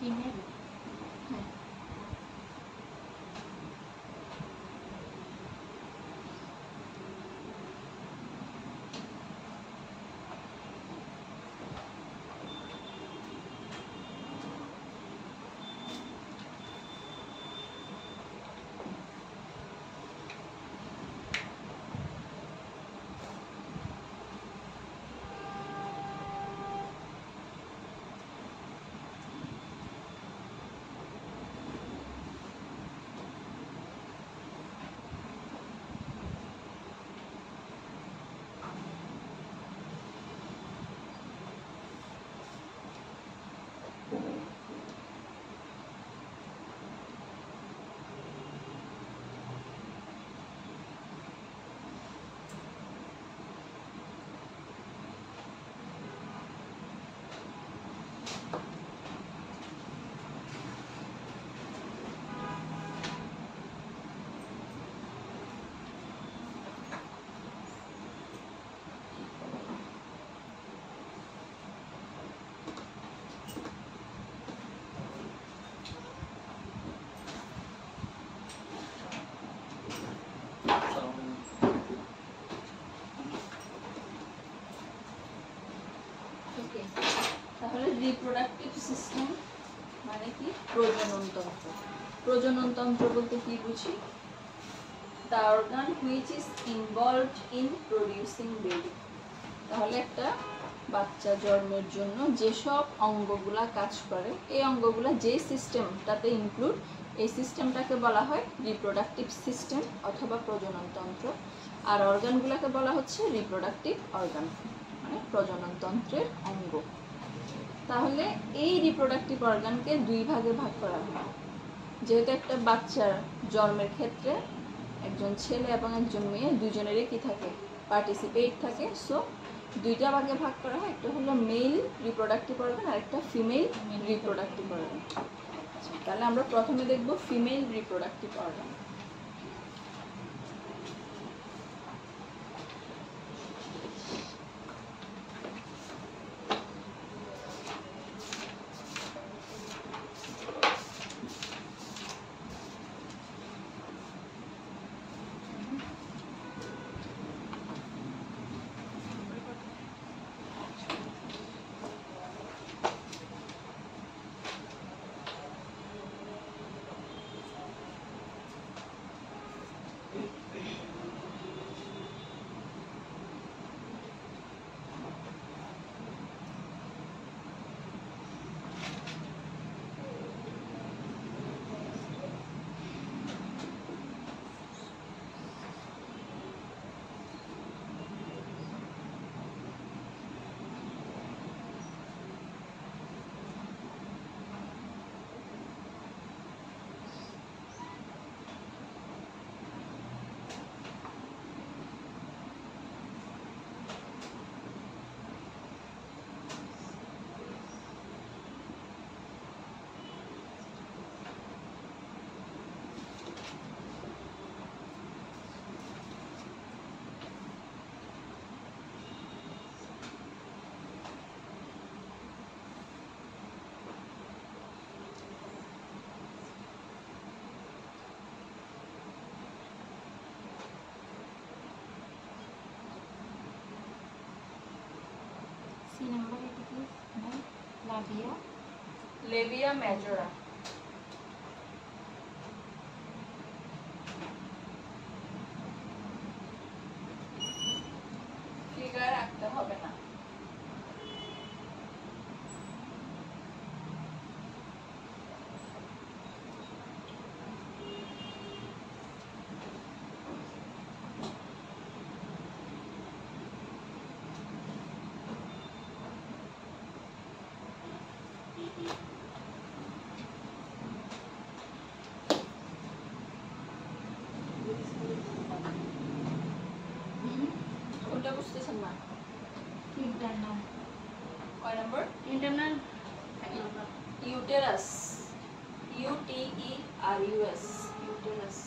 Female. হ্যাঁ। তাহলে reproductive system মানে কি? প্রজনন তন্ত্র। প্রজনন তন্ত্র বলতে কি বুঝি? The organ which is involved in producing baby. তাহলে একটা বাচ্চা জন্মের জন্য যেসব অঙ্গগুলা কাজ করে, এই অঙ্গগুলা যে সিস্টেমটাতে ইনক্লুড, এই সিস্টেমটাকে বলা হয় রিপ্রোডাক্টিভ সিস্টেম অথবা প্রজনন তন্ত্র। আর অর্গানগুলোকে বলা হচ্ছে রিপ্রোডাক্টিভ অর্গান, মানে প্রজনন তন্ত্রের অঙ্গ। তাহলে এই রিপ্রোডাক্টিভ অর্গানকে দুই ভাগে ভাগ করা হয়। যেহেতু একটা বাচ্চার জন্মের ক্ষেত্রে একজন ছেলে এবং একজন মেয়ে দুজনেরই কি থাকে? পার্টিসিপেট থাকে। সো দুইটা ভাগে ভাগ করা হয়, একটা হলো মেল রিপ্রোডাক্টিভ অর্গান আর একটা ফিমেল রিপ্রোডাক্টিভ অর্গান। তাহলে আমরা প্রথমে দেখব female reproductive organ. Labia majora. Figure আঁকতে হবে না। কোনটা বুঝতেছেন না? ইন্টারনাল। কয় number? Internal uterus. UTERUS, uterus.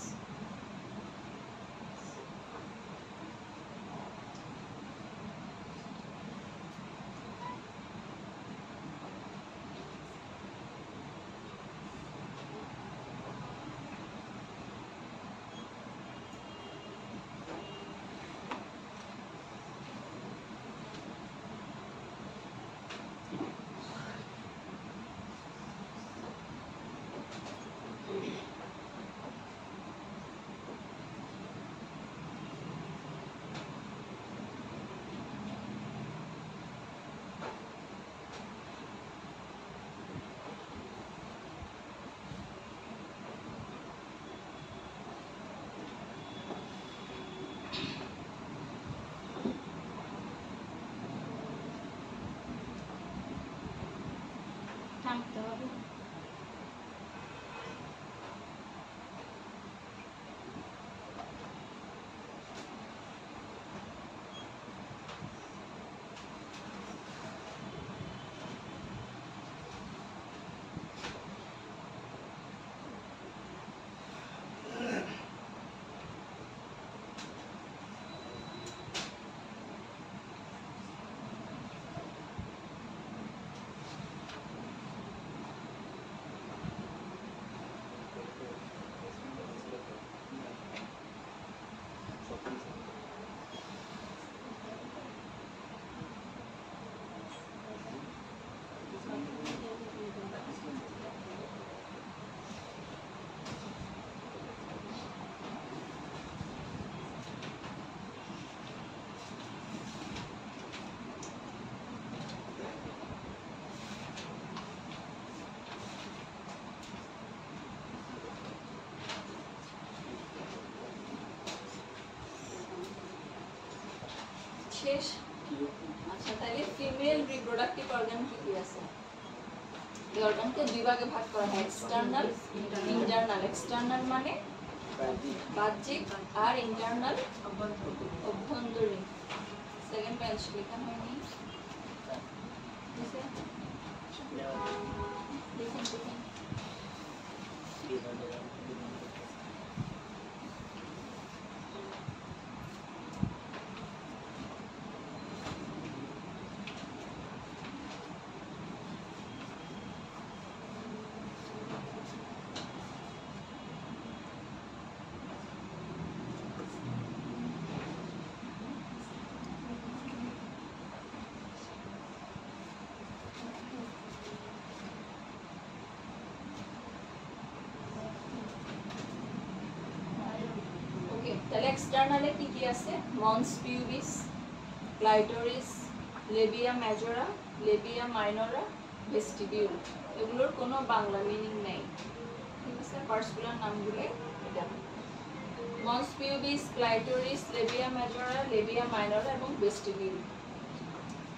শেষ। আচ্ছা তাহলে ফিমেল রিপ্রোডাক্টিভ অর্গান কি কি আছে? এই অর্গানকে দুই ভাগে ভাগ করা হয়, এক্সটার্নাল, ইন্টারনাল। এক্সটার্নাল মানে বাহ্যিক আর ইন্টারনাল অভ্যন্তরীণ। সেকেন্ড পেজ লেখা হয়নি, লিখেন লিখেন। তাহলে এক্সটার্নালে কি কি আছে? Mons pubis, clitoris, labia majora, labia minora, vestibule. এগুলোর কোনো বাংলা মিনিং নেই, ঠিক আছে? পার্টসগুলোর নামগুলো এটা: মন্স pubis, clitoris, labia majora, labia মাইনরা এবং ভেস্টিবিউল।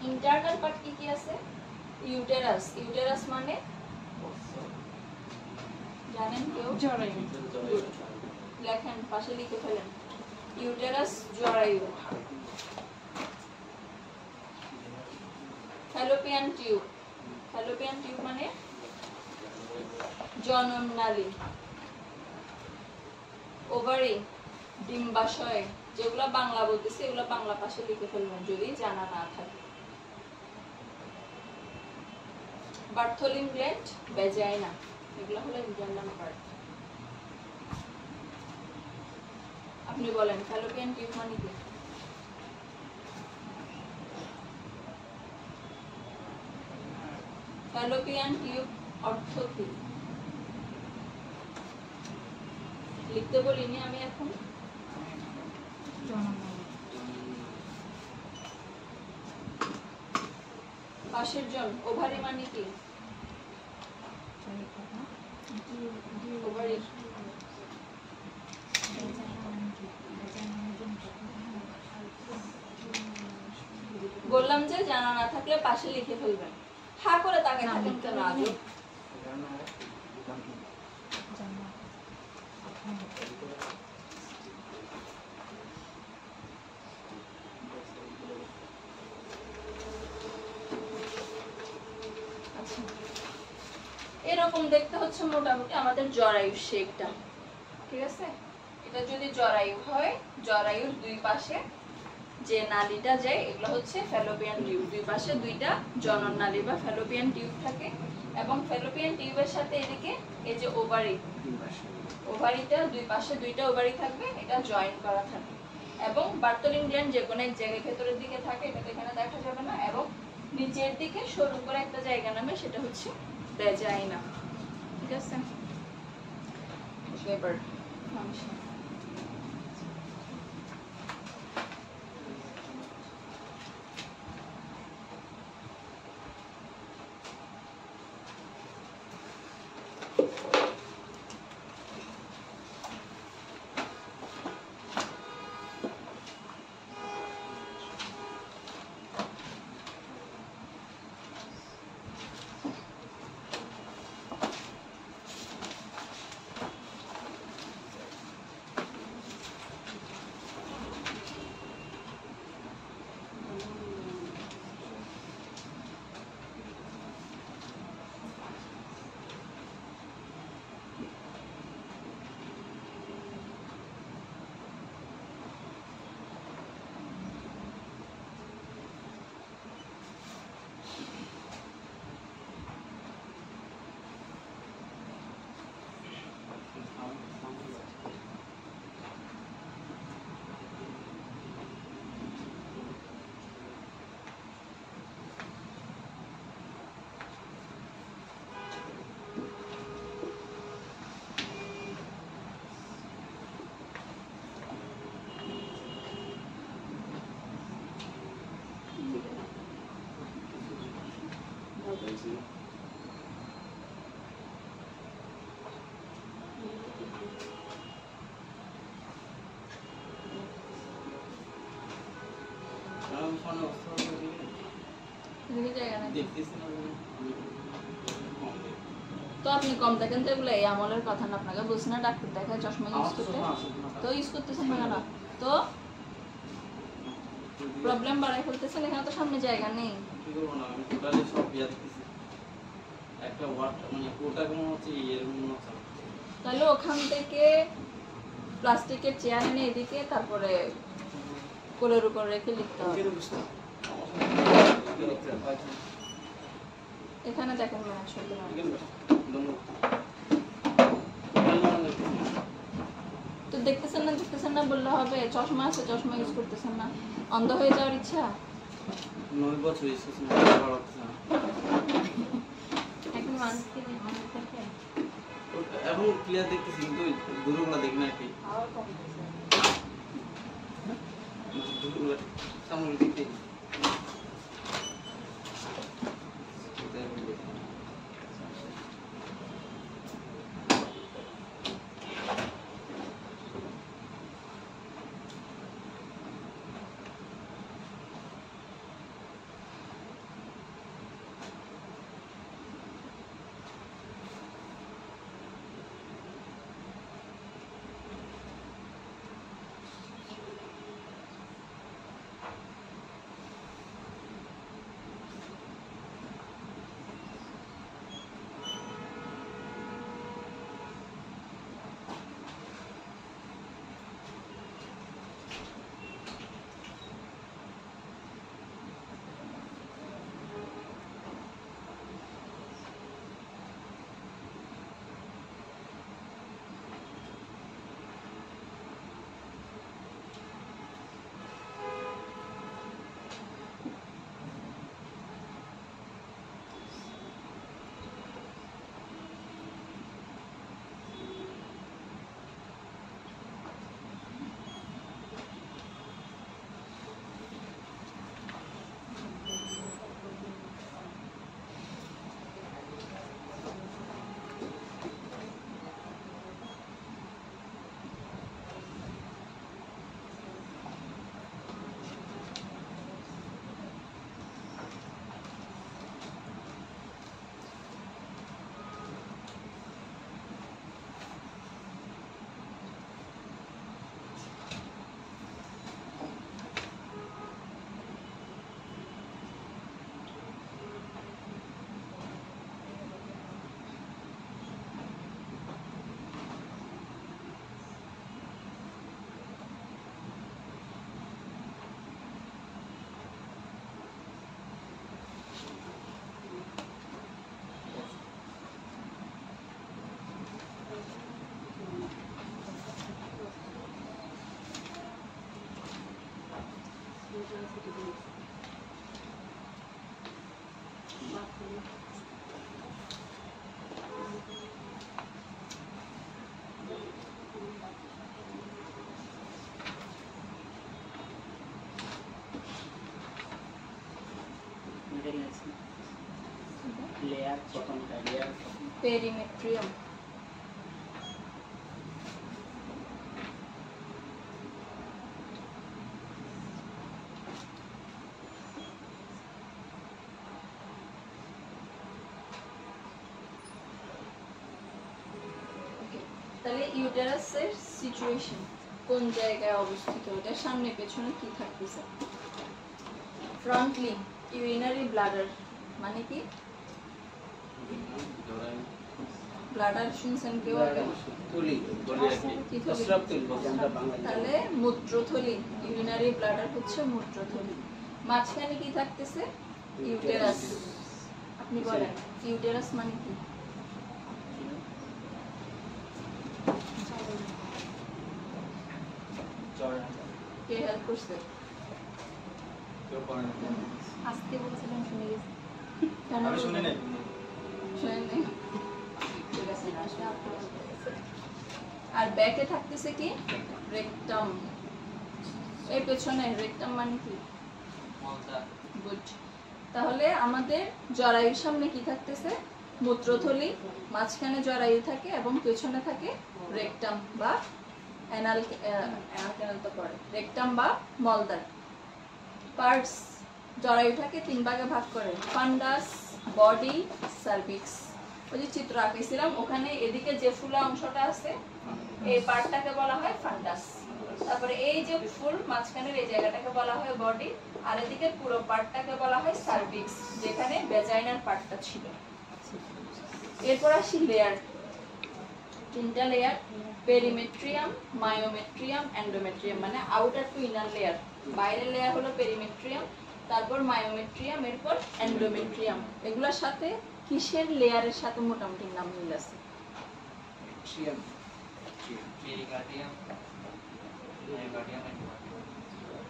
ইন্টারনাল পার্ট কি কি আছে? ইউটেরাস। ইউটেরাস মানে জানেন কেউ? জরায়ু। লেখেন, পাশে লিখে ফেলেন। ইউটেরাস জরায়ু। Fallopian tube. ফ্যালোপিয়ান টিউব মানে জনননালী। ওভারি, ডিম্বাশয়। যেগুলো বাংলা বলতেছে এগুলো বাংলা পাশে লিখে ফেলবেন যদি জানা না থাকে। Bartholin gland, vagina. এগুলো হলো ইন্টারনাল পার্ট। আপনি বলেন ফ্যালোপিয়ান টিউব মানে কি? ফ্যালোপিয়ান টিউব অর্থ কি? লিখতে বলিনি আমি এখন। পাশের জন। ওভারি মানে কি? ওভারি। বললাম যে জানা না থাকলে পাশে লিখে ফেলবেন। হা করে তাকায় থাকেন কেন আগে? এরকম দেখতে হচ্ছে মোটামুটি আমাদের জরায়ুর শেপটা, ঠিক আছে? এটা যদি জরায়ু হয়, জরায়ুর দুই পাশে যে নালীটা যায় এগুলো হচ্ছে ফ্যালোপিয়ান টিউব। দুই পাশে দুইটা জনন নালী বা ফ্যালোপিয়ান টিউব থাকে এবং ফ্যালোপিয়ান টিউবের সাথে এদিকে এই যে ওভারি, ওভারিটা দুই পাশে দুইটা ওভারি থাকবে, এটা জয়েন করা থাকে। এবং বার্থোলিন গ্ল্যান্ড যে কোনো এক জায়গায় ভেতরের দিকে থাকে, এটা তো এখানে দেখা যাবে না। এবং নিচের দিকে সরু করে একটা জায়গা নামে, সেটা হচ্ছে ভ্যাজাইনা, ঠিক আছে? এবার ফাংশন। এদিকে জায়গা নাই দেখতেছি না তো আপনি কম দেখেন তো এগুলো এই আমলের কথা না আপনাকে বলছি না ডাক্তার দেখায় চশমা ইউজ করতে তো ইউজ করতেছেন না কেন তো প্রবলেম বাড়াই ফেলতেছেন এখানে তো সামনে জায়গা নেই কি করবো না আমি টোটালি সব ইয়া দেখতেছি একটা ওয়াট মানে কোটা কেমন হচ্ছে এরকম হচ্ছে তাহলে ওখান থেকে প্লাস্টিকের চেয়ার এনে এদিকে তারপরে কোলের উপর রেখে লিখতে হবে এখানে দেখেন না আসলে তো দেখতেছেন না বললে হবে চশমা আছে চশমা ইউজ করতেছেন না অন্ধ হয়ে যাওয়ার ইচ্ছা 9 বছর হয়েছে এখন মানুষকে অনেক থাকে এখন ক্লিয়ার দেখতেছি কিন্তু দূরগুলা দেখি না কি পাওয়ার কমতেছে দূরগুলা সামনে দেখতে লেয়ার প্রথমটা লেয়ার পেরিমেট্রিয়াম তাহলে ইউটেরাসের সিচুয়েশন কোন জায়গায় অবস্থিত এটা সামনে পেছনে কি থাকতেছে ফ্রন্টলি ইউরিনারি ব্লাডার মানে কি ব্লাডার শুনছেন কেউ আগে তুলি বলি আর কি প্রস্রাব তুলি আমরা বাংলা তাহলে মূত্রথলি ইউরিনারি ব্লাডার হচ্ছে মূত্রথলি মাঝখানে কি থাকতেছে ইউটেরাস আপনি বলেন ইউটেরাস মানে কি কে হেল্প করছে কেউ করে না আজকে বলছিলাম শুনে গেছি কেন আমি শুনি নাই শুনেন নাই? ঠিক আছে, না আসলে আপনারা বলতেছেন। আর ব্যাকে থাকতেছে কি রেকটাম এই পেছনে রেকটাম মানে কি গুড তাহলে আমাদের জরায়ুর সামনে কি থাকতেছে মূত্রথলি মাঝখানে জরায়ু থাকে এবং পেছনে থাকে রেকটাম বা অ্যানাল ক্যানাল তো পড়ে রেকটাম বা মলদ্বার পার্টস জরায়ুটাকে 3 ভাগে ভাগ করে, ফান্ডাস, বডি, সার্ভিক্স। ওই যে চিত্র আঁকেছিলাম ওখানে এদিকে যে ফুলা অংশটা আছে এই পার্টটাকে বলা হয় ফান্ডাস, তারপরে এই যে ফুল মাঝখানের এই জায়গাটাকে বলা হয় বডি, আর এদিকে পুরো পার্টটাকে বলা হয় সার্ভিক্স যেখানে ভ্যাজাইনাল পার্টটা ছিল। এরপর আসি লেয়ার, 3টা লেয়ার, পেরিমেট্রিয়াম, মায়োমেট্রিয়াম, এন্ডোমেট্রিয়াম, মানে আউটার টু ইনার লেয়ার। বাইরের লেয়ার হলো পেরিমেট্রিয়াম, তারপর মায়োমেট্রিয়াম, এরপর এন্ডোমেট্রিয়াম। এগুলোর সাথে কিসের লেয়ারের সাথে মোটামুটি নাম মিল আছে?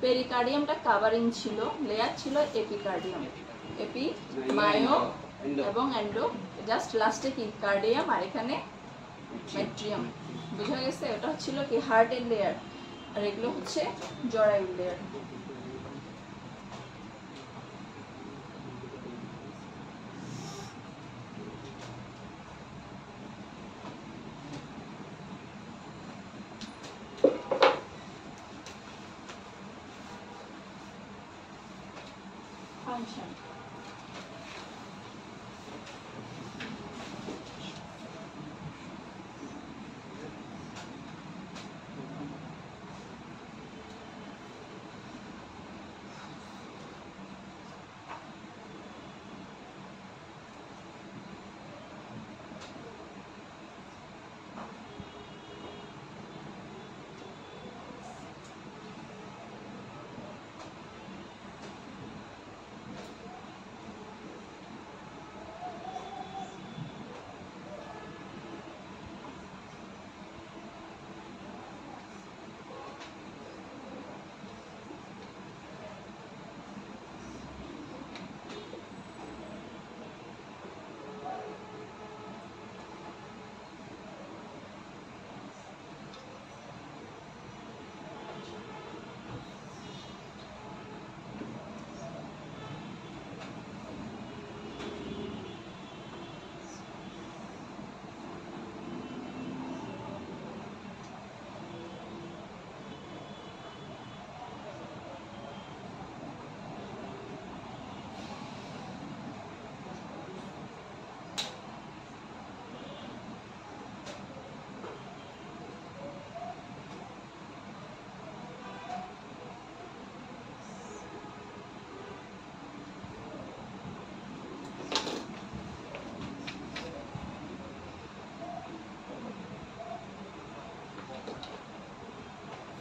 পেরিকার্ডিয়ামটা কাভারিং ছিল, লেয়ার ছিল এপিকার্ডিয়াম, এপি, মায়ো এবং এন্ডো, জাস্ট লাস্টে কি কার্ডিয়াম, আর এখানে মেট্রিয়াম। বুঝা গেছে? ওটা হচ্ছিল কি হার্টের লেয়ার, আর এগুলো হচ্ছে জরায়ুর লেয়ার। ফাংশন,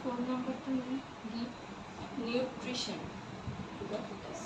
ফোন নাম্বারটা give nutrition to the foetus.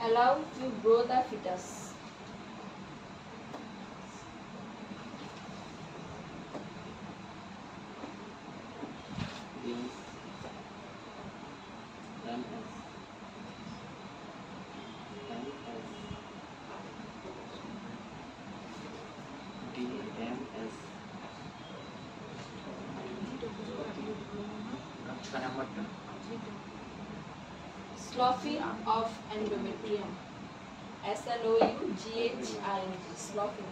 Allow to grow the fetus. Sloughing of endometrium. SLOUGHING. Sloughing.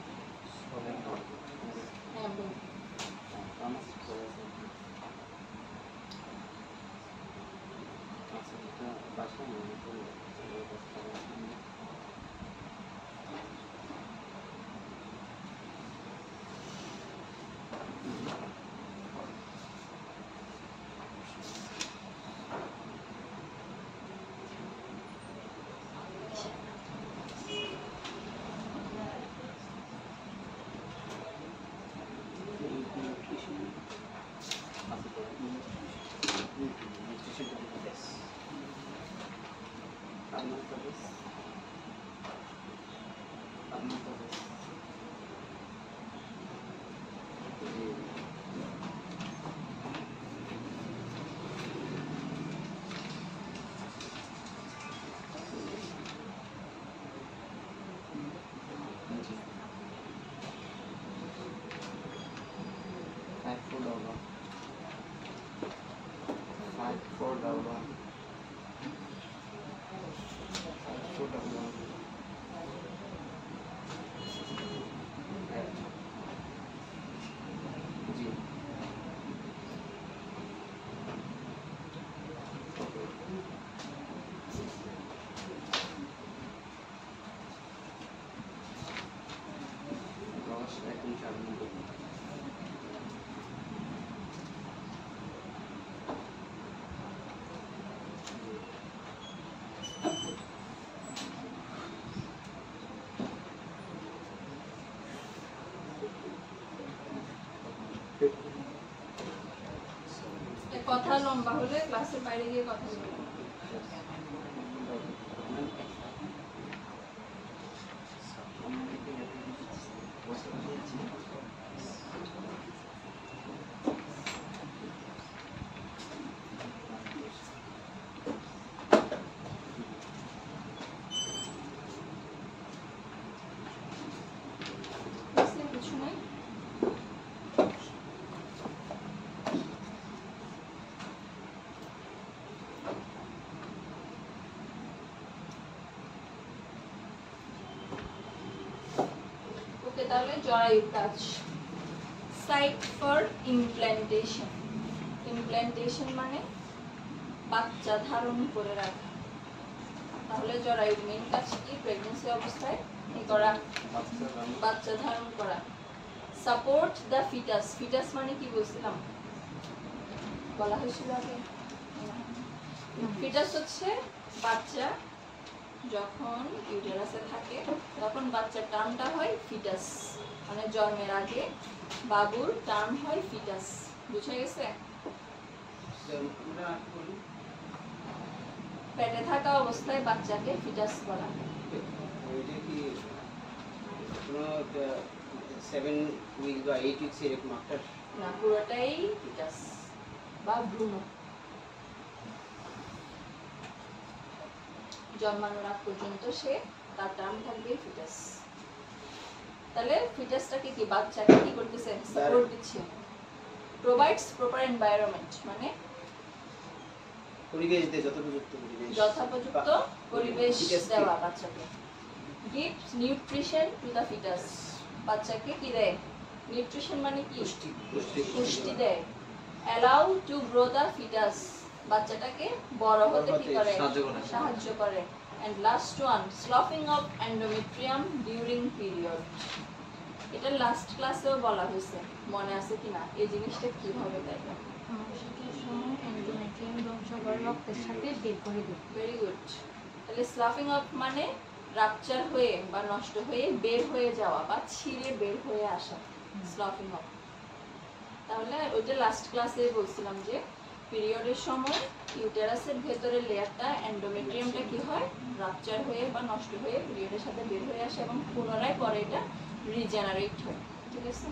একদম 4 নম্বর। কথা লম্বা হলে ক্লাসের বাইরে গিয়ে কথা বলবো। কিছু নাই। ওকে, তাহলে জরায়ু কাজ। Site for implantation. ইমপ্ল্যান্টেশন মানে বাচ্চা ধারণ করে রাখা। তাহলে জরায়ুর মেইন কাজ কি? প্রেগন্যান্সি অবস্থায় কি করা? বাচ্চা ধারণ করা। Support the foetus. ফিটাস মানে কি বলছিলাম? বলা হয়েছিল আগে। ফিটাস হচ্ছে বাচ্চা যখন ইউটেরাসে থাকে তখন বাচ্চার টার্মটা হয় ফিটাস, মানে জন্মের আগে বাবুর টার্ম হয় ফিটাস। বুঝে গেছে? পেটে থাকা অবস্থায় বাচ্চাকে ফিটাস বলা হয়। ওইটা কি কোনো 7 উইক বা 8 উইকস এরকম একটা? না, পুরোটাই ফিটাস বা ভ্রূণ। জন্মানোর আগ পর্যন্ত সে তার টার্ম থাকবে ফিটাস। তাহলে ফিটাসটাকে কি বাচ্চাকে কি করতেছে? সাপোর্ট দিচ্ছে। প্রোভাইডস প্রপার এনভায়রনমেন্ট মানে পরিবেশ দেয়, যথোপযুক্ত পরিবেশ, যথোপযুক্ত পরিবেশ দেওয়া বাচ্চাকে। Gives nutrition to the foetus. বাচ্চাকে কি দেয়? নিউট্রিশন মানে কি? পুষ্টি দেয়। Allow to grow the foetus. বাচ্চাটাকে বড় হতে কি করে? সাহায্য করে। And last one, sloughing of endometrium during period. এটা লাস্ট ক্লাসেও বলা হয়েছে, মনে আছে কিনা? এই জিনিসটা কিভাবে দেয়? সেটার সময় এন্ডোমেট্রিয়াম ধ্বংস করে রক্তের সাথে বের করে দেয়। Very good. তাহলে স্লাফিং অফ মানে রাপচার হয়ে বা নষ্ট হয়ে বের হয়ে যাওয়া বা ছিঁড়ে বের হয়ে আসা, স্লাফিং অফ। তাহলে ওইটা লাস্ট ক্লাসে বলছিলাম যে পিরিয়ডের সময় ইউটেরাসের ভেতরের লেয়ারটা এন্ডোমেট্রিয়ামটা কি হয়? রাপচার হয়ে বা নষ্ট হয়ে পিরিয়ডের সাথে বের হয়ে আসে এবং পুনরায় পরে এটা রিজেনারেট হয়। ঠিক আছে?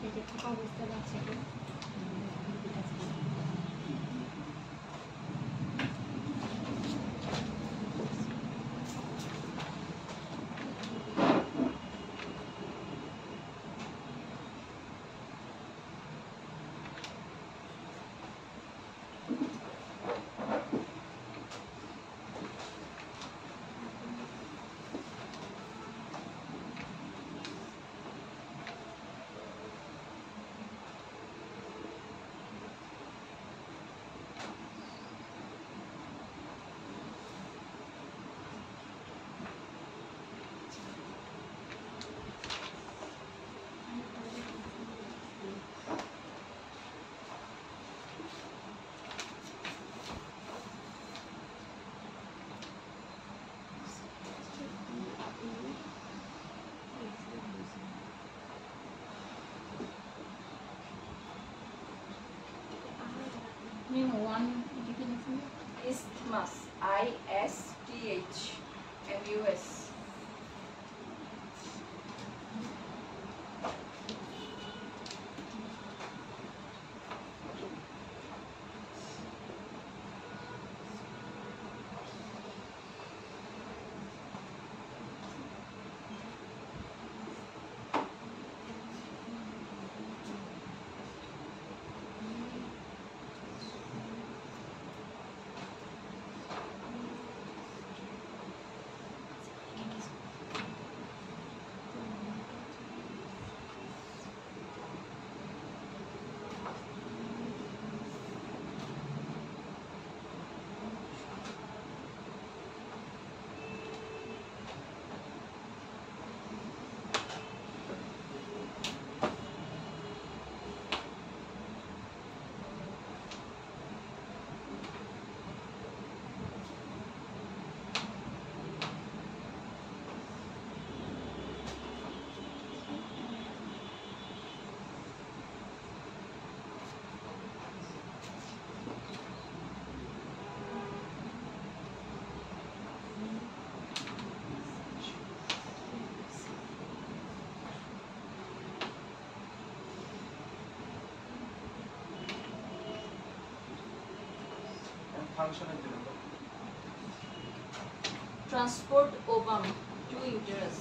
এটা কি অবস্থা বাচ্চাকে? ওয়ান এটাকে লিখুন। Isthmus, ISTHMUS। ফাংশনের জন্য ট্রান্সপোর্ট ওভাম টু ইউটেরাস।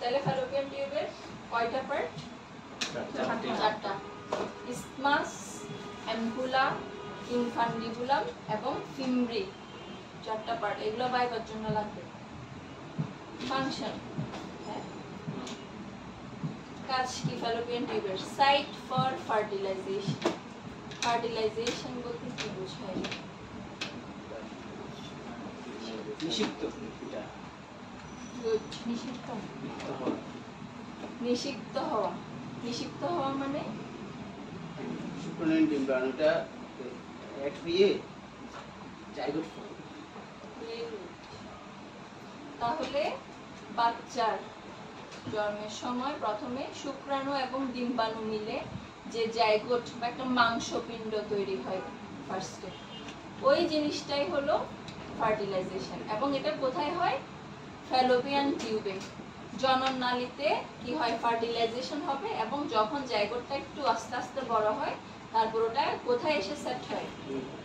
তাহলে ফ্যালোপিয়ান টিউবের কয়টা পার্ট? চারটা। ইসমাস, অ্যাম্পুলা, ইনফান্ডিবুলাম এবং ফিমব্রি, চারটা পার্ট। এগুলো বাইবার জন্য লাগবে। ফাংশন, কাজ কি ফ্যালোপিয়ান টিউবের? Site for fertilisation. ফার্টিলাইজেশন বলতে কি বোঝায়? নিষিক্ত এটা গুড। নিষিদ্ধ নিষিক্ত হওয়া। নিষিক্ত হওয়া মানে শুক্রাণু ডিম্বাণুটা একটিয়ে জাইগোট ফর্ম। তাহলে বাচ্চার জন্মের সময় প্রথমে শুক্রাণু এবং ডিম্বাণু মিলে যে জাইগোট বা একটা মাংসপিণ্ড তৈরি হয় ফার্স্টে, ওই জিনিসটাই হলো ফার্টিলাইজেশন। এবং এটা কোথায় হয়? ফ্যালোপিয়ান টিউবে। জনন নালীতে কি হয়? ফার্টিলাইজেশন হবে এবং যখন জাইগোটটা একটু আস্তে আস্তে বড় হয় তারপর ওটা কোথায় এসে সেট হয়?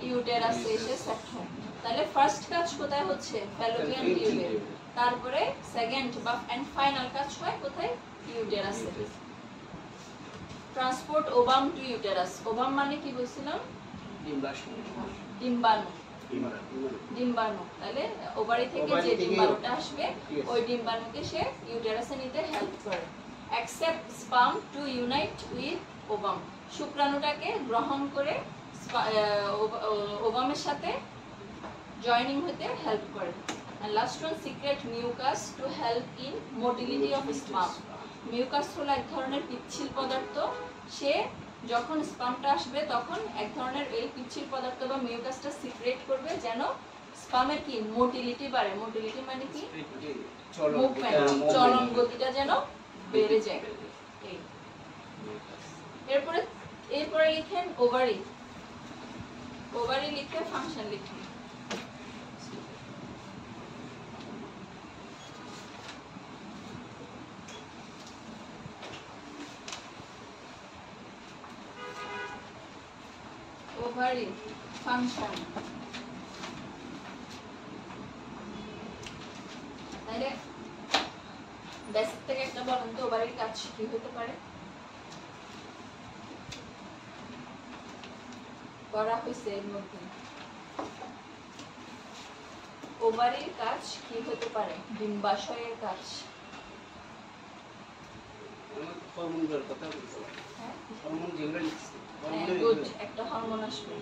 ইউটেরাসে এসে সেট হয়। তাহলে ফার্স্ট কাজ কোথায় হচ্ছে? ফ্যালোপিয়ান টিউবে। তারপরে সেকেন্ড বা এন্ড ফাইনাল কাজ হয় কোথায়? ইউটেরাসে। Transport ovum to uterus. Ovum মানে কি বলছিলাম? ডিম্বাণু। ডিম্বাণু। তাহলে ওভারি থেকে যে ডিম্বাণুটা আসবে ওই ডিম্বাণুকে সে ইউটেরাসে নিতে হেল্প করে। Accept sperm to unite with ovum. শুক্রাণুটাকে গ্রহণ করে ওভামের সাথে জয়েনিং হতে হেল্প করে। And last one, secret mucus to help in motility of sperm. Mucus হলো এক ধরনের পিচ্ছিল পদার্থ, সে যখন স্পামটা আসবে তখন এক ধরনের এই পিচ্ছিল পদার্থ বা মিউকাসটা সিক্রেট করবে যেন স্পামের কি মোটিলিটি বাড়ে। মোটিলিটি মানে কি মুভমেন্ট, চলন গতিটা যেন বেড়ে যায়। এই এরপরে লিখেন ওভারি। ওভারি লিখে ফাংশন লিখেন। ওভারি ফাংশন তাহলে বেসিক থেকে একটা বলেন তো ওভারির কাজ কি হতে পারে? করা হয়েছে এর মধ্যে। ওভারির কাজ কি হতে পারে? ডিম্বাশয়ের কাজ। হরমোনগুলোর কথা বলতে পারি। হ্যাঁ, হরমোন যেগুলো লিখছি গুড, একটা হরমোন আসবে।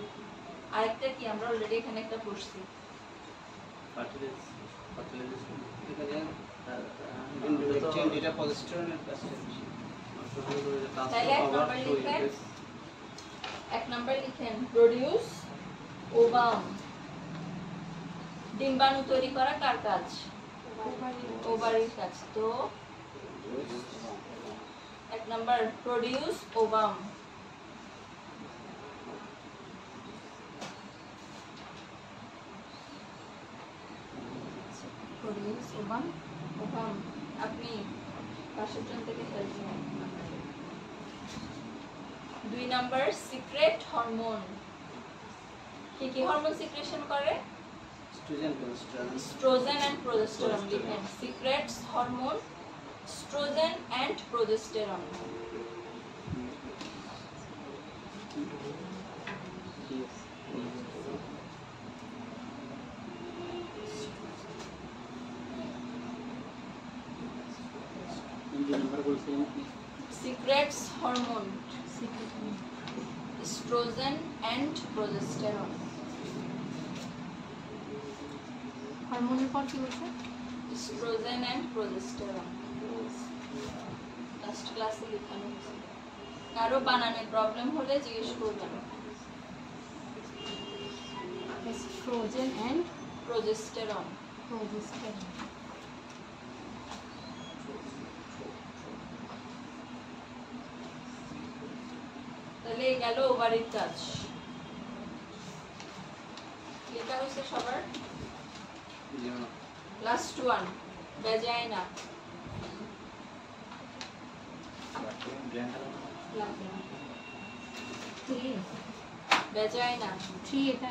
আরেকটা কি আমরা অলরেডি এখানে একটা পড়ছি। ফার্টিলাইজেশন এটা প্রজেস্টেরনের কাজটা বেশি। তাহলে এক নাম্বার লিখেন, এক নাম্বার লিখেন প্রোডিউস ওভাম। ডিম্বাণু তৈরি করা কার কাজ? ওভারির কাজ। তো এক number produce ovum. Produce ovum. Ovum আপনি পাশের জন থেকে হেল্প নেন। 2 নাম্বার সিক্রেট হরমোন। কি কি হরমোন সিক্রেশন করে? Oestrogen, progesterone. Oestrogen and progesterone লিখেন। Secretes hormone oestrogen and progesterone. Secretes hormone oestrogen and progesterone. হরমোনের পর কি হয়েছে? স্ট্রোজেন এন্ড প্রোজেস্টেরন। লাস্ট ক্লাসে লেখানো হয়েছে। কারো বানানে প্রবলেম হলে জিজ্ঞেস করবেন। Oestrogen and progesterone. প্রোজেস্টেরন। তাহলে গেল ওভারির কাজ। লেখা হয়েছে সবার? Last one vagina. ভ্যাজাইনা 3 এটা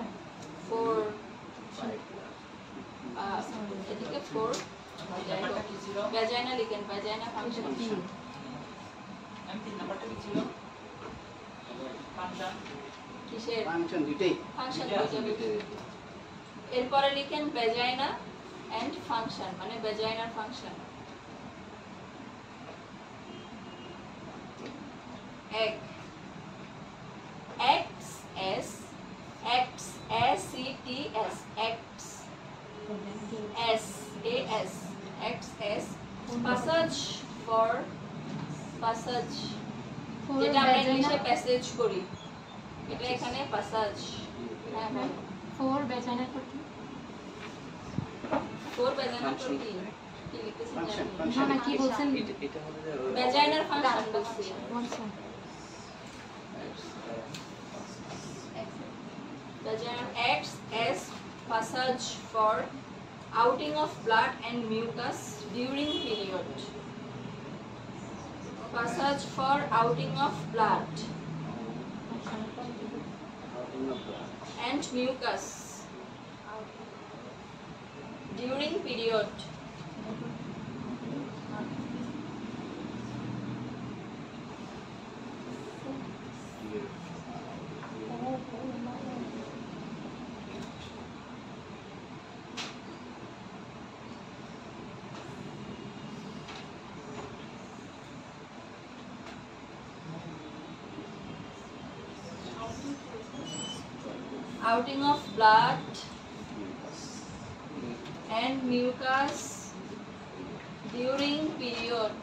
4 এদিকে 4 ভ্যাজাইনা লিখেন। ভ্যাজাইনা ফাংশন কিসের? ফাংশন দুটেই। ফাংশন এরপরে লিখেন ভ্যাজাইনা এন্ড ফাংশন মানে ভ্যাজাইনার ফাংশন। এক X S X S C T S X S A S X S passage for passage যেটা আমরা ইংলিশে প্যাসেজ করি এটা এখানে প্যাসেজ। হ্যাঁ হ্যাঁ 4 ভ্যাজাইনার পর কি? 4 ভ্যাজাইনার পর কি? কি লিখতেছেন জানেন? না না কি বলছেন? এটা হলো যে ভ্যাজাইনার ফাংশন বলছি। Vagina acts as passage for outing of blood and mucus during period. Passage for outing of blood and mucus during period. Outing of blood and mucus during period.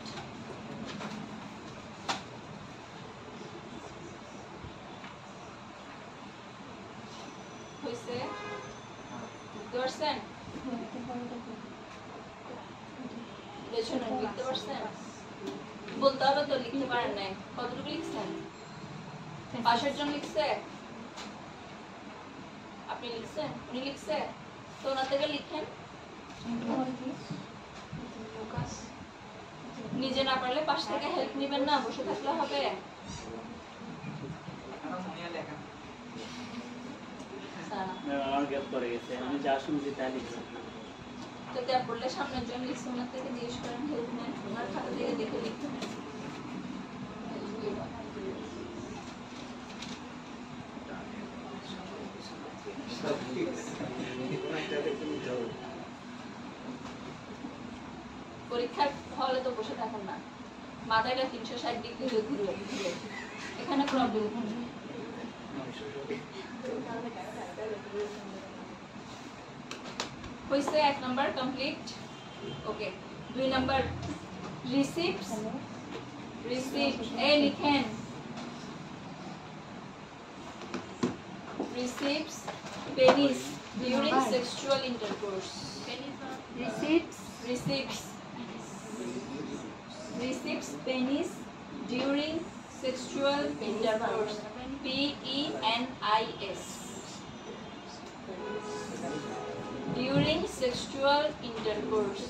পেছনে লিখতে পারছেন? বলতে হবে তো, লিখতে পারেন নাই। কতটুকু লিখছেন? 5 জন লিখছে? আপনি লিখছেন? উনি লিখছে? তো ওনার থেকে লিখেন। নিজে না পারলে পাশ থেকে হেল্প নেবেন না, বসে থাকলে হবে? আমার গ্যাপ করে গেছে, আমি যা শুনছি তাই লিখছি। তো গ্যাপ পড়লে সামনের জন লিখছে, ওনার থেকে জিজ্ঞেস করেন, হেল্প নেন, ওনার খাতা থেকে দেখে লিখতে নেন। পরীক্ষার হলে তো বসে থাকেন না, মাথাটা 360 ডিগ্রি ঘুরে এখানে প্রবলেম। হইছে 1 নাম্বার কমপ্লিট। ওকে, 2 নাম্বার রিসিপ্টস। রিসিপ্ট এ লিখেন, receipts penis during sexual intercourse. Receipts penis during sexual intercourse. PENIS. During sexual intercourse.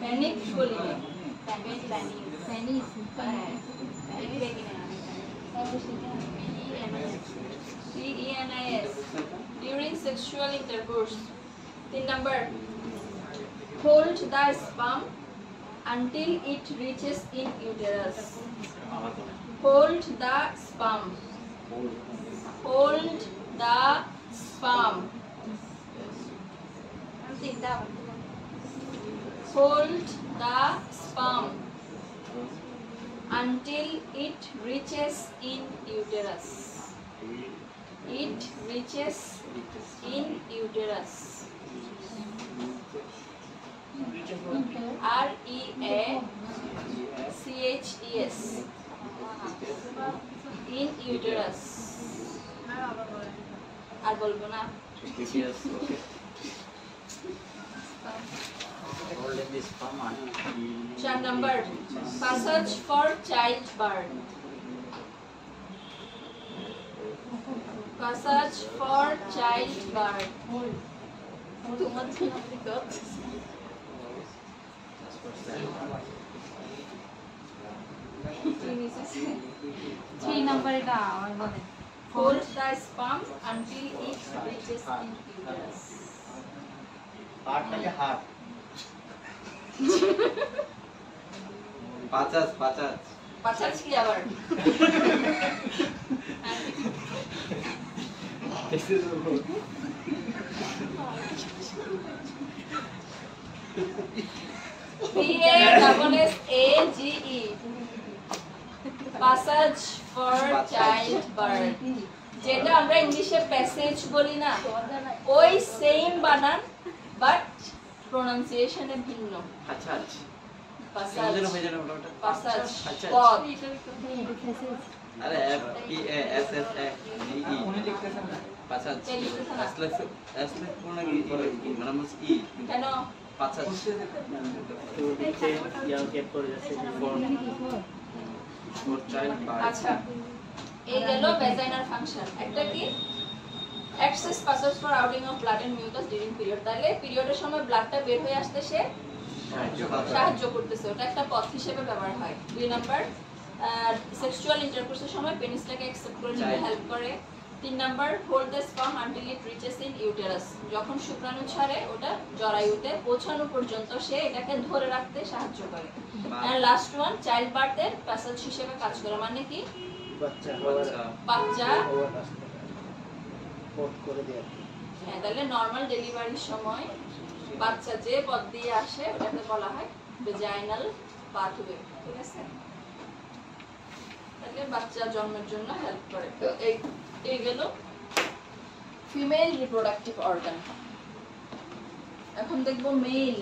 Panic বলি না, PENIS. During sexual intercourse. 3 number, hold the sperm until it reaches in uterus. Hold the sperm. Hold the sperm. Hold the sperm until it reaches in uterus. It reaches in uterus. REACHES. In uterus. আর বলবো না। Chart number, passage for childbirth. Passage for childbirth. Three number এটা আমার বলেন। Hold the sperm until it reaches in uterus. হাড়টাকে হাড় পাঁচাজ কি আবার? PASSAGE. Passage for childbirth. যেটা আমরা ইংলিশে প্যাসেজ বলি না, ওই সেম বানান বাট প্রনাউন্সিয়েশনে ভিন্ন। পাসাজ পাসাজ, পাসাজ আচ্ছা। পথ। আরে PASSAGE উনি লিখতেছেন না পাসাজ আসলে কোন কি মানে ই কেন পাসাজ তো নিচে গ্যাপ করে যাচ্ছে। For child birth. আচ্ছা, এই গেল ভ্যাজাইনাল ফাংশন। একটা কি access passes for outing of blood and mucus during period. তাহলে পিরিয়ডের সময় ব্লাডটা বের হয়ে আসতে সে সাহায্য করতেছে, ওটা একটা পথ হিসেবে ব্যবহার হয়। 2 নাম্বার, সেক্সুয়াল ইন্টারকোর্সের সময় পেনিসটাকে অ্যাকসেপ্ট করে নিতে হেল্প করে। 3 number, hold the sperm until it reaches in uterus. যখন শুক্রাণু ছাড়ে ওটা জরায়ুতে পৌঁছানো পর্যন্ত সে এটাকে ধরে রাখতে সাহায্য করে। আর লাস্ট ওয়ান, চাইল্ড বার্থের প্যাসেজ হিসেবে কাজ করে। মানে কি বাচ্চা হ্যাঁ, তাহলে নর্মাল ডেলিভারির সময় বাচ্চা যে পথ দিয়ে আসে ওটাকে বলা হয় ভেজাইনাল পাথওয়ে। ঠিক আছে, তাহলে বাচ্চা জন্মের জন্য হেল্প করে। তো এই গেল ফিমেল রিপ্রোডাক্টিভ অর্গান। এখন দেখবো মেল।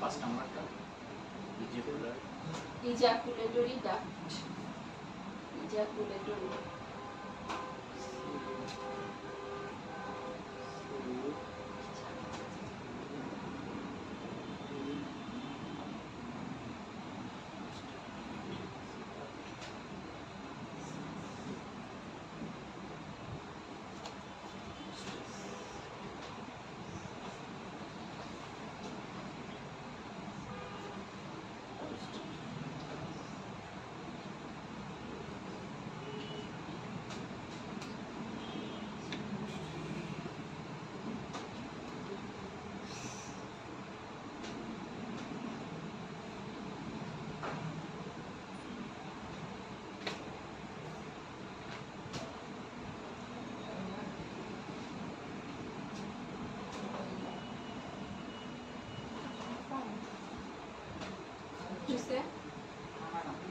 5 নাম্বারটা ejaculatory duct, ejaculatory বুঝছে?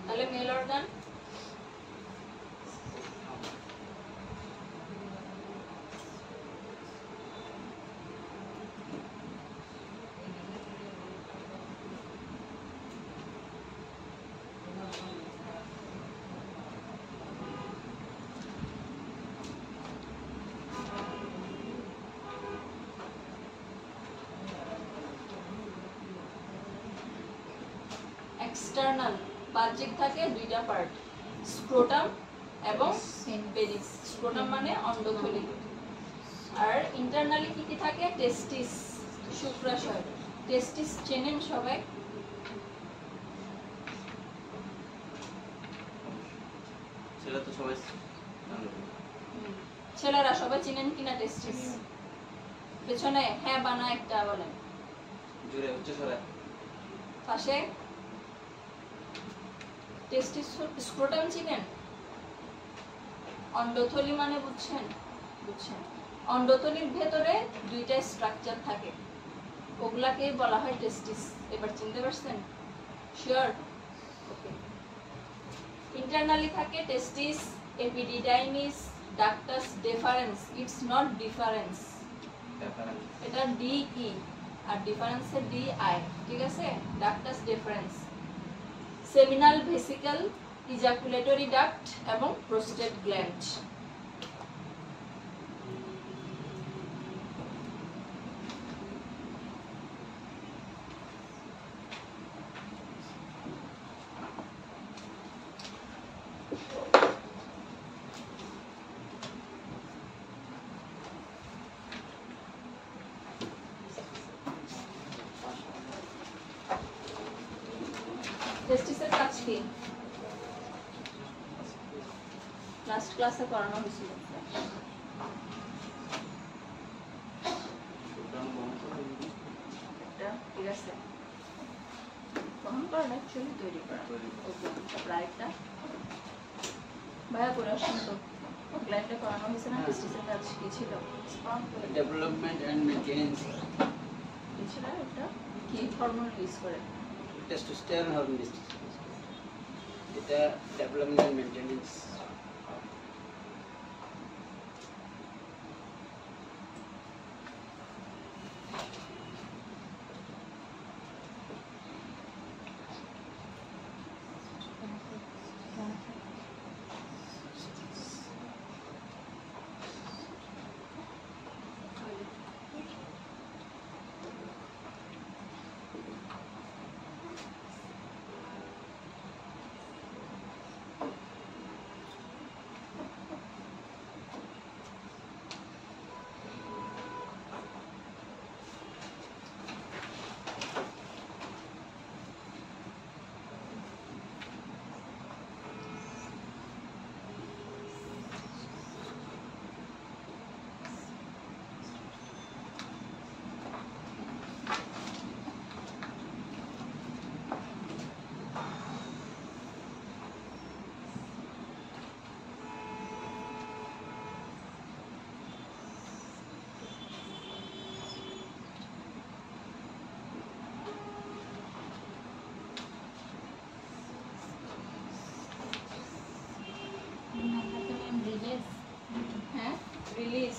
তাহলে মেল অর্গান এক্সটার্নাল বাহ্যিক থাকে দুইটা পার্ট, স্ক্রোটাম এবং পেনিস। স্ক্রোটাম মানে অন্ডথলি। আর ইন্টারনালি কি কি থাকে? টেস্টিস, শুক্রাশয়। টেস্টিস চেনেন সবাই? সেটা তো সবাই ছেলেরা সবাই চিনেন কিনা টেস্টিস? পেছনে হ্যাঁ বানা একটা বলেন। জুড়ে উচ্চ স্বরে পাশে টেস্টিস। স্ক্রোটাম চিনেন? অন্ডথলি মানে বুঝছেন? বুঝছেন। অন্ডথলির ভেতরে দুইটা স্ট্রাকচার থাকে, ওগুলাকেই বলা হয় টেস্টিস। এবার চিনতে পারছেন? শিওর? ওকে। ইন্টারনালি থাকে testis, epididymis, ductus deferens. It's not difference, এটা ডি ই আর ডিফারেন্সের ডি আই, ঠিক আছে? Ductus deferens, seminal vesicle, ejaculatory duct এবং প্রোস্টেট গ্ল্যান্ড। টেস্টিসের কাজ কি লাস্ট ক্লাসে করানো হয়েছিল একটা ঠিক আছে গ্রহণ করা অ্যাকচুয়ালি তৈরি করা ওকে তারপর আরেকটা ভাইয়া করে আসুন তো লাইনটা করানো হয়েছে না টেস্টিসের কাজ কি ছিল স্পার্ম ডেভেলপমেন্ট অ্যান্ড মেইনটেনেন্স এছাড়া এটা কি হরমোন ইউজ করে টেস্টোস্টেরন হরমোন এটা ডেভেলপমেন্ট অ্যান্ড মেইনটেনেন্স রিলিজ হ্যাঁ রিলিজ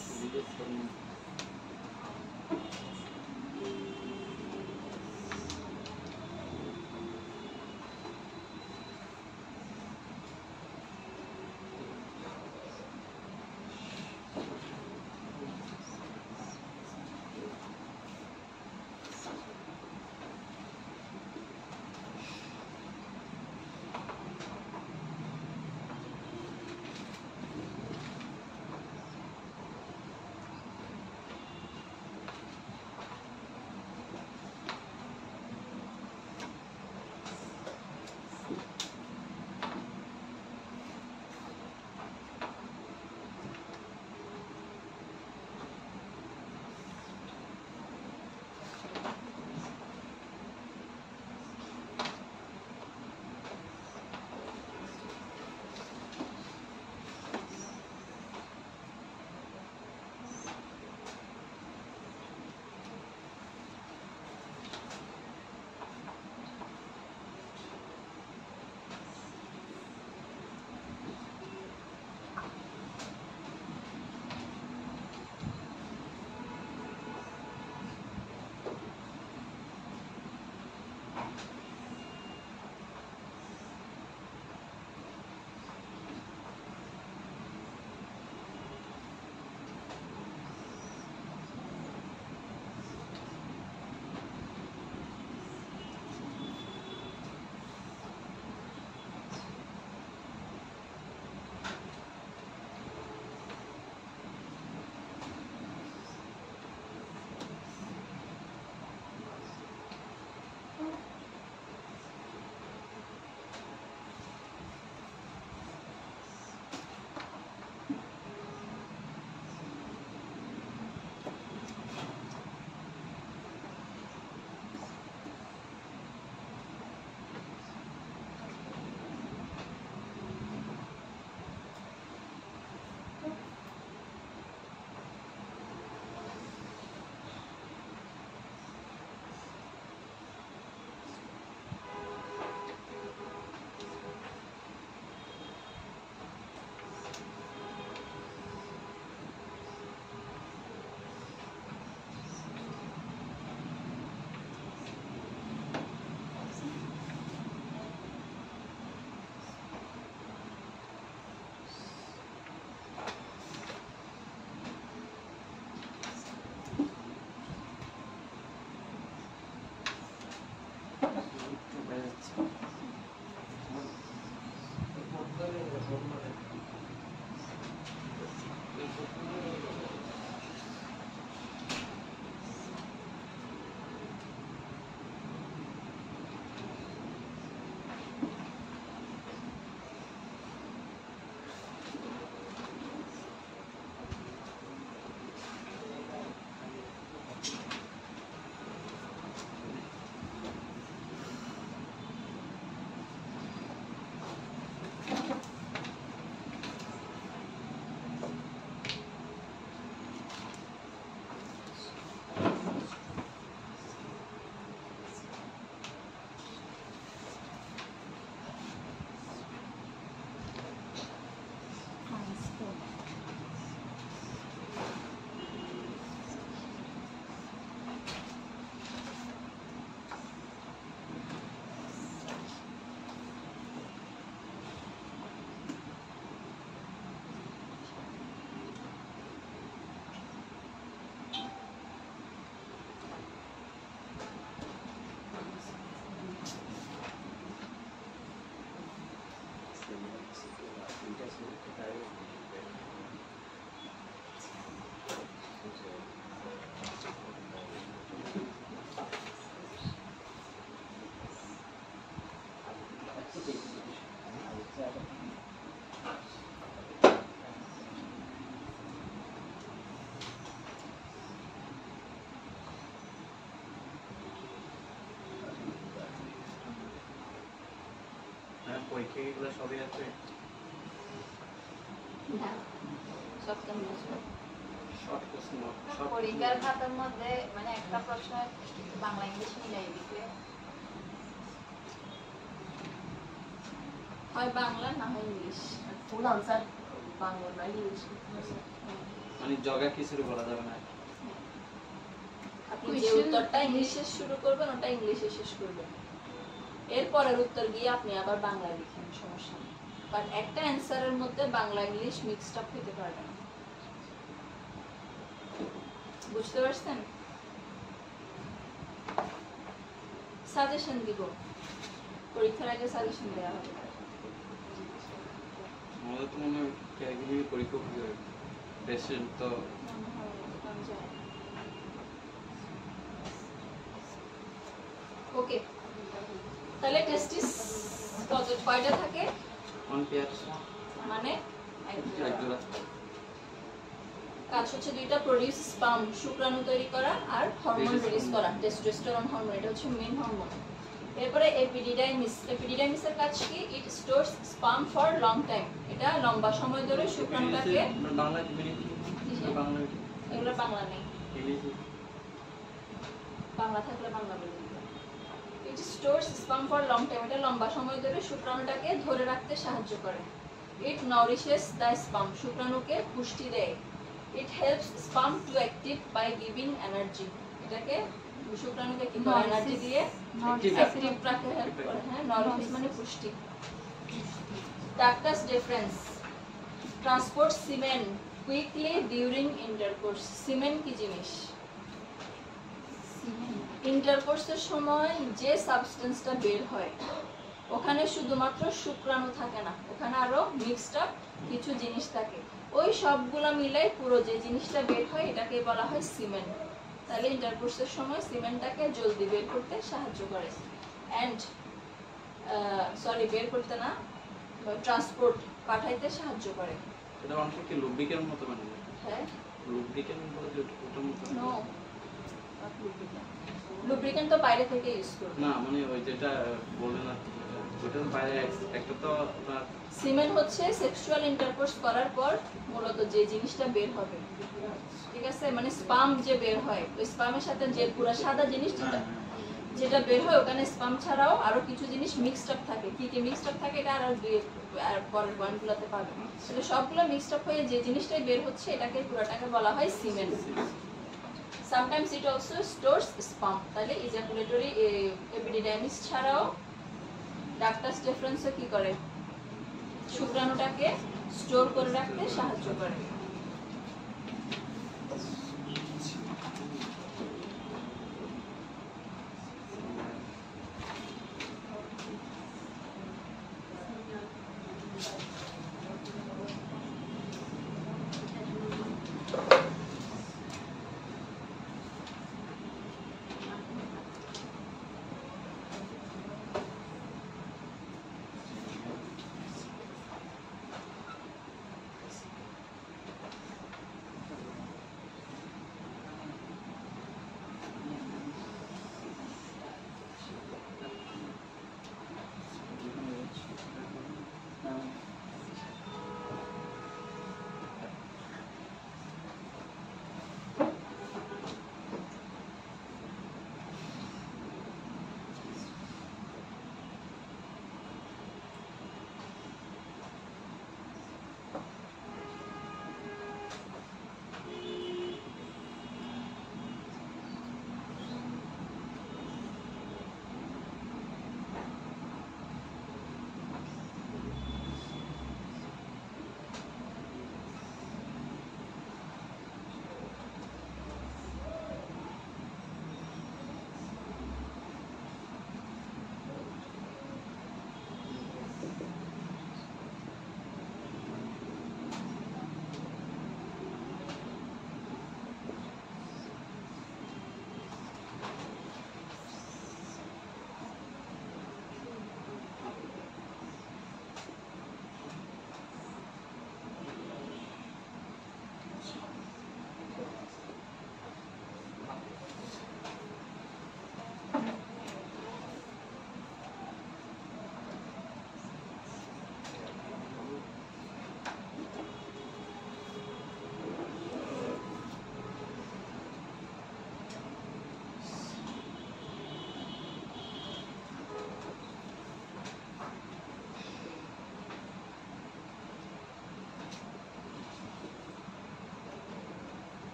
পরীক্ষা এগুলো সবই আছে। না সপ্তম বছর শর্ট কোশ্চেন সব পরীক্ষার খাতার মধ্যে মানে একটা প্রশ্ন বাংলা ইংলিশ মিলাই দিতে হয় বাংলা না হয় ইংলিশ। ফুল আনসার বাংলা না ইংলিশ। মানে জগা কিছুর বলা যাবে না। আপনি যে উত্তরটা ইংলিশে শুরু করবেন ওটা ইংলিশে শেষ করবেন, এরপরের উত্তর গিয়ে আপনি আবার বাংলা লিখেন, সমস্যা নেই। বাট একটা অ্যান্সারের মধ্যে বাংলা ইংলিশ মিক্সড আপ হতে পারবে না। বুঝতে পারছেন? সাজেশন দিব, পরীক্ষার আগে সাজেশন দেওয়া হবে। আমাদের তো মনে হয় ক্যারিগরি পরীক্ষা হবে পেশেন্ট তো ওকে, তাহলে টেস্টিস কত কয়টা থাকে? অন পেয়ার মানে এক জোড়া। কাজ হচ্ছে দুইটা, প্রোডিউস স্পাম শুক্রাণু তৈরি করা আর হরমোন রিলিজ করা, টেস্টোস্টেরন হরমোন, এটা হচ্ছে মেইন হরমোন। এরপরে এপিডিডাইমিস, এপিডিডাইমিসের কাজ কি? It stores sperm for long time, এটা লম্বা সময় ধরে শুক্রাণুটাকে, বাংলা মিনিট বাংলা এগুলো বাংলা নেই, ইংলিশ বাংলা থাকলে বাংলা বলে দিতে। It stores sperm for long time, এটা লম্বা সময় ধরে শুক্রাণুটাকে ধরে রাখতে সাহায্য করে। ইট নাউরিশেস দ্য স্পাম, শুক্রাণুকে পুষ্টি দেয়। It helps sperm to active by giving energy, এটাকে শুক্রাণুকে কি করে? এনার্জি দিয়ে অ্যাক্টিভ রাখতে হেল্প করে। হ্যাঁ, নাউরিশেস মানে পুষ্টি। Ductus difference, transport সিমেন quickly during intercourse. সিমেন কি জিনিস? ইন্টারকোর্সের সময় যে সাবস্টেন্সটা বের হয় ওখানে শুধুমাত্র শুক্রাণু থাকে না, ওখানে আরো মিক্সড আপ কিছু জিনিস থাকে, ওই সবগুলো মিলাই পুরো যে জিনিসটা বের হয় এটাকে বলা হয় সিমেন। তাহলে ইন্টারকোর্সের সময় সিমেনটাকে জলদি বের করতে সাহায্য করে। অ্যান্ড বের করতে না, ট্রান্সপোর্ট পাঠাইতে সাহায্য করে। এটা অনেক কি লুব্রিকেন্ট মতো মানে হ্যাঁ, লুব্রিকেন্ট বলে যে ওটার মতো নো, লুব্রিকেন্ট তো বাইরে থেকে ইউজ করবে না, মানে ওই যেটা বলে না ওটার বাইরে একটা তো আপনার সিমেন হচ্ছে সেক্সুয়াল ইন্টারকোর্স করার পর মূলত যে জিনিসটা বের হবে, ঠিক আছে? মানে স্পাম যে বের হয়, ওই স্পামের সাথে যে পুরো সাদা জিনিস যেটা বের হয় ওখানে স্পাম ছাড়াও আরো কিছু জিনিস মিক্সড আপ থাকে। কি কি মিক্সড আপ থাকে এটা আর পরের পয়েন্টগুলোতে পাবে। তাহলে সবগুলো মিক্সড আপ হয়ে যে জিনিসটাই বের হচ্ছে এটাকে পুরোটাকে বলা হয় সিমেন। Sometimes it also stores sperm, তাহলে ইজাকুলেটরি এপিডিডাইমিস ছাড়াও ডাক্টাস ডিফারেন্সও কি করে? শুক্রাণুটাকে স্টোর করে রাখতে সাহায্য করে।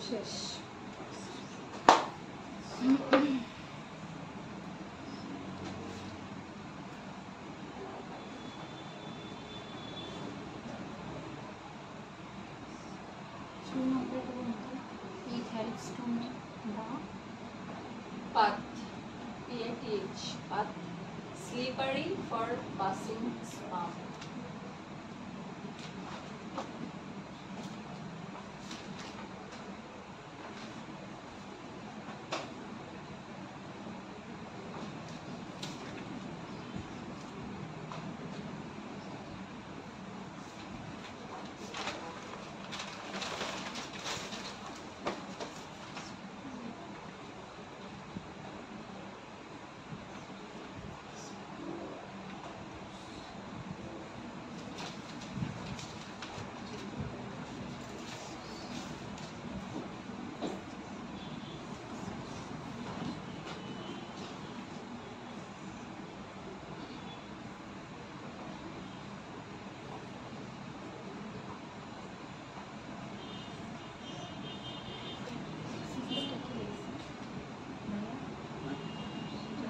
শেষ। It helps to make the path, PATH, path slippery for passing sperm.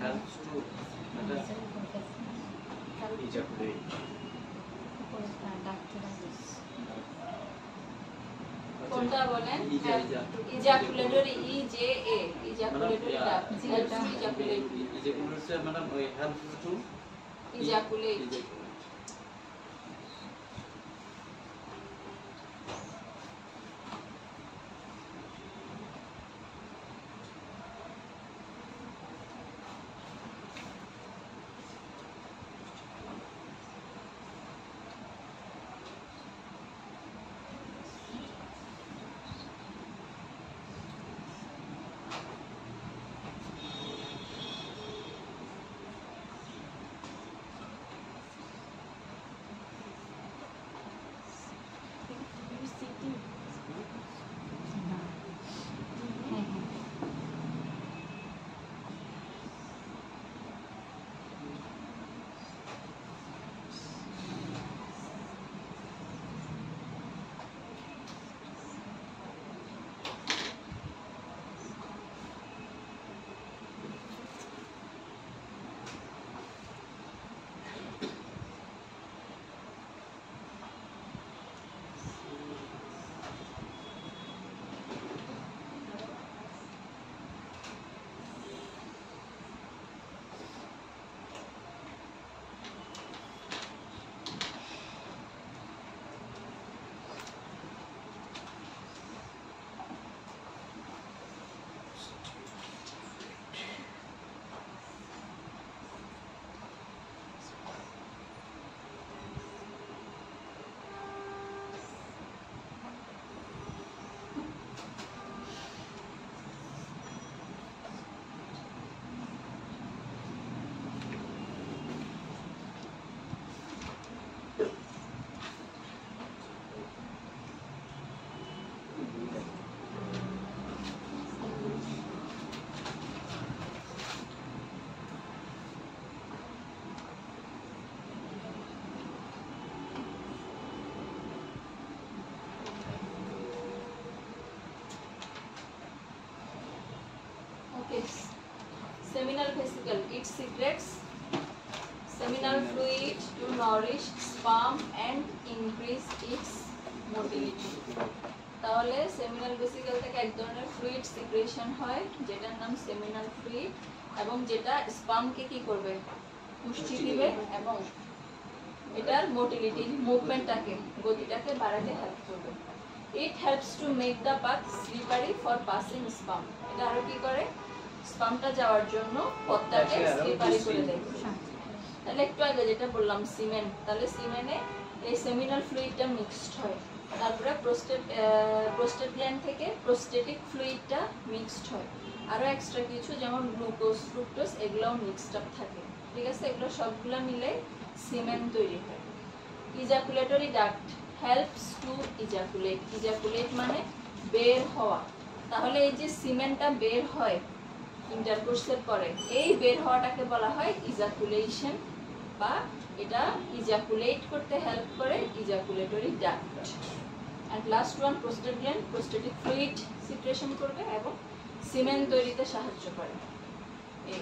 helps to ejaculate. কোনটা বলেন? Ejaculatory. Ejaculatory, EJA, ejaculatory duct, helps to ejaculate. Ejaculate madam helps to Ejaculate. Okay. Seminal vesicle, it secretes seminal fluid to nourish sperm and increase its motility. তাহলে seminal vesicle থেকে এক ধরনের fluid secretion হয় যেটার নাম seminal fluid এবং যেটা স্পার্মকে কি করবে, পুষ্টি দিবে এবং এটার মোটিলিটি মুভমেন্টটাকে গতিটাকে বাড়াতে হেল্প করবে। It helps to make the path slippery for passing sperm, এটা আরো কি করে, স্পার্মটা যাওয়ার জন্য পথটাকে স্লিপারি করে দেয়। তাহলে একটু আগে যেটা বললাম সিমেন্ট, তাহলে সিমেন্টে এই সেমিনাল ফ্লুইডটা মিক্সড হয়, তারপরে প্রোস্টেট গ্ল্যান্ড থেকে প্রোস্টেটিক ফ্লুইডটা মিক্সড হয়, আরও এক্সট্রা কিছু যেমন গ্লুকোজ ফ্রুক্টোজ এগুলোও মিক্সড আপ থাকে, ঠিক আছে, এগুলো সবগুলো মিলে সিমেন্ট তৈরি হয়। Ejaculatory duct helps to ejaculate, ejaculate মানে বের হওয়া, তাহলে এই যে সিমেন্টটা বের হয় ইন্টারকোর্সের পরে, এই বের হওয়াটাকে বলা হয় ইজাকুলেশন, বা এটা ইজাকুলেট করতে হেল্প করে ejaculatory duct. And last one prostate gland prostatic fluid secretion করবে এবং সিমেন তৈরিতে সাহায্য করে। এই